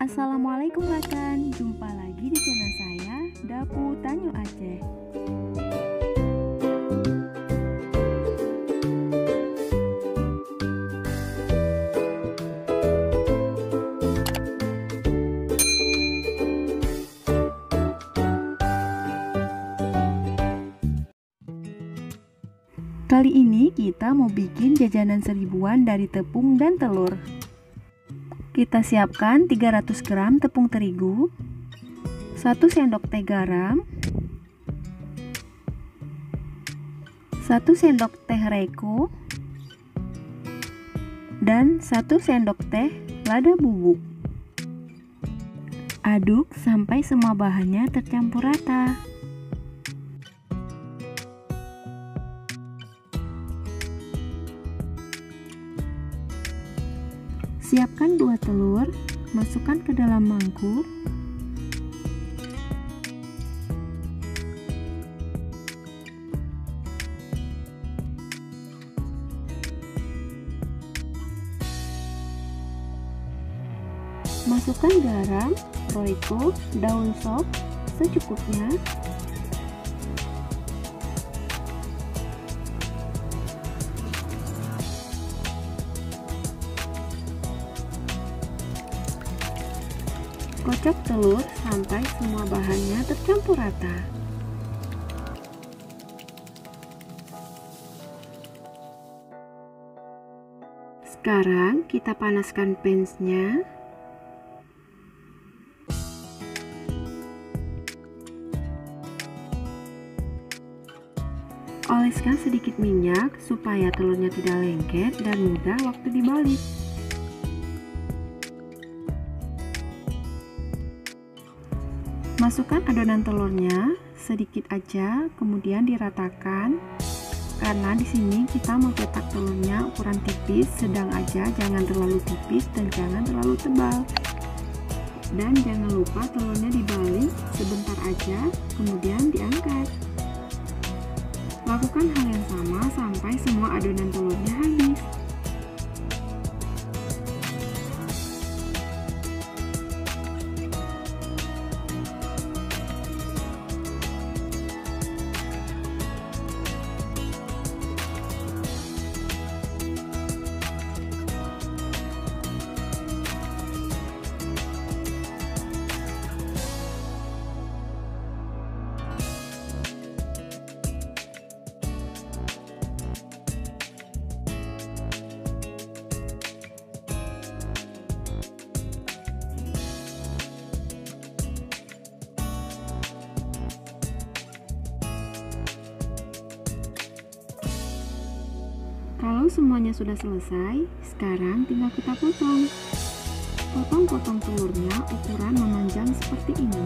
Assalamualaikum rekan, jumpa lagi di channel saya, Dapu Tanyu Aceh. Kali ini kita mau bikin jajanan seribuan dari tepung dan telur. Kita siapkan 300 gram tepung terigu, 1 sendok teh garam, 1 sendok teh reko, dan 1 sendok teh lada bubuk. Aduk sampai semua bahannya tercampur rata. Siapkan 2 telur, masukkan ke dalam mangkuk. Masukkan garam, roiko, daun sop secukupnya. Kocok telur sampai semua bahannya tercampur rata. Sekarang kita panaskan pansnya. Oleskan sedikit minyak supaya telurnya tidak lengket dan mudah waktu dibalik. Masukkan adonan telurnya sedikit aja, kemudian diratakan. Karena di sini kita mau cetak telurnya ukuran tipis, sedang aja, jangan terlalu tipis dan jangan terlalu tebal. Dan jangan lupa telurnya dibalik sebentar aja, kemudian diangkat. Lakukan hal yang sama sampai semua adonan telurnya habis. Kalau semuanya sudah selesai, sekarang tinggal kita potong. Potong-potong telurnya ukuran memanjang seperti ini.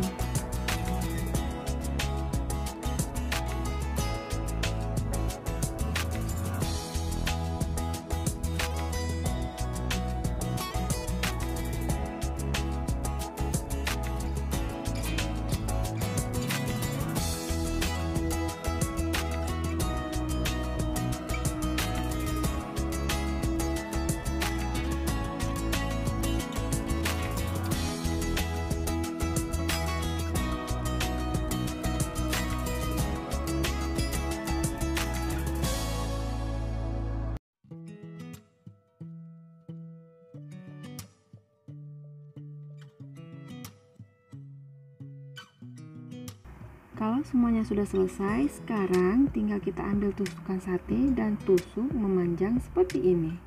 Kalau semuanya sudah selesai, sekarang tinggal kita ambil tusukan sate dan tusuk memanjang seperti ini.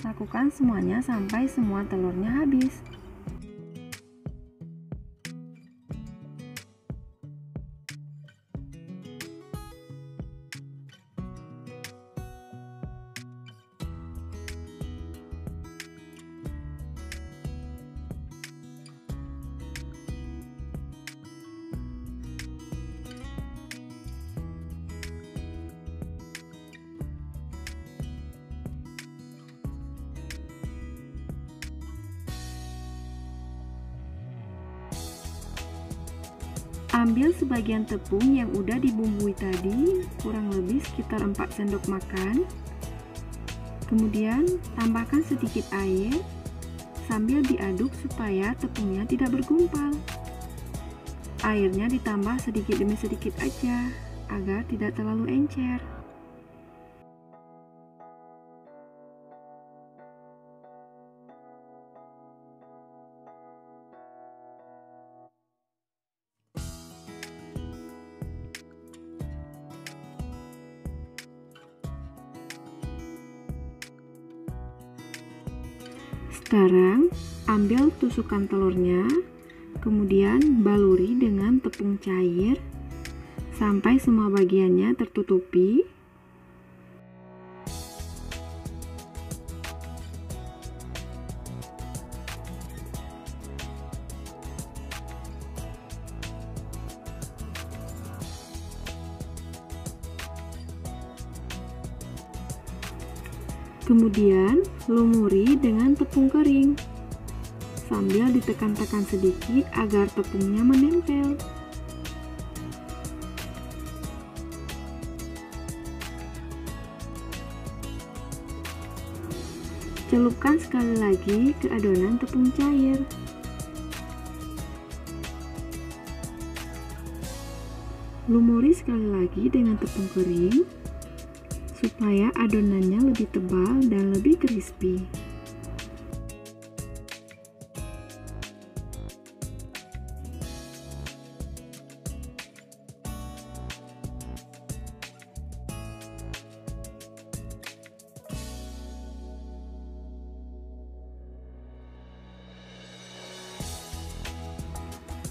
Lakukan semuanya sampai semua telurnya habis. Ambil sebagian tepung yang udah dibumbui tadi, kurang lebih sekitar 4 sendok makan. Kemudian tambahkan sedikit air, 1 sambil diaduk supaya tepungnya tidak bergumpal. Airnya ditambah sedikit demi sedikit aja, agar tidak terlalu encer. Sekarang ambil tusukan telurnya, kemudian baluri dengan tepung cair sampai semua bagiannya tertutupi. Kemudian lumuri dengan tepung kering sambil ditekan-tekan sedikit agar tepungnya menempel. Celupkan sekali lagi ke adonan tepung cair. Lumuri sekali lagi dengan tepung kering supaya adonannya lebih tebal dan lebih crispy.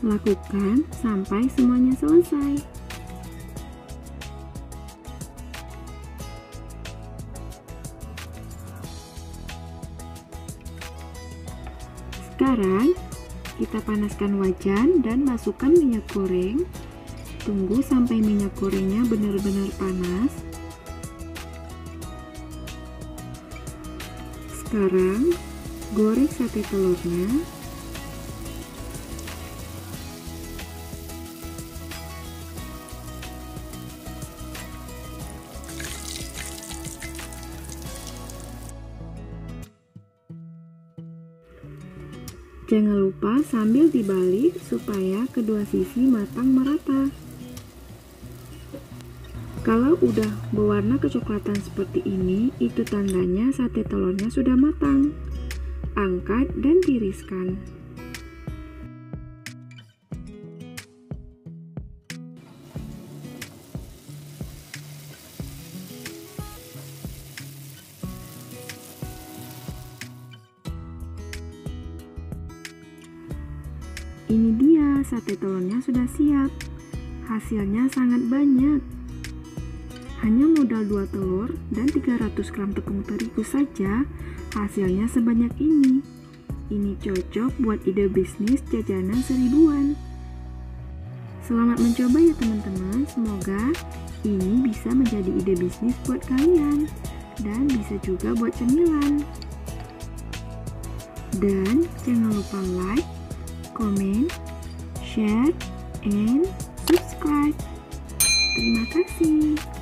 Lakukan sampai semuanya selesai. Sekarang kita panaskan wajan dan masukkan minyak goreng. Tunggu sampai minyak gorengnya benar-benar panas. Sekarang goreng sate telurnya. Jangan lupa sambil dibalik supaya kedua sisi matang merata. Kalau udah berwarna kecoklatan seperti ini, itu tandanya sate telurnya sudah matang. Angkat dan tiriskan. Ini dia, sate telurnya sudah siap. Hasilnya sangat banyak. Hanya modal 2 telur dan 300 gram tepung terigu saja, hasilnya sebanyak ini. Ini cocok buat ide bisnis jajanan seribuan. Selamat mencoba ya teman-teman, semoga ini bisa menjadi ide bisnis buat kalian. Dan bisa juga buat cemilan. Dan jangan lupa like, comment, share, and subscribe. Terima kasih.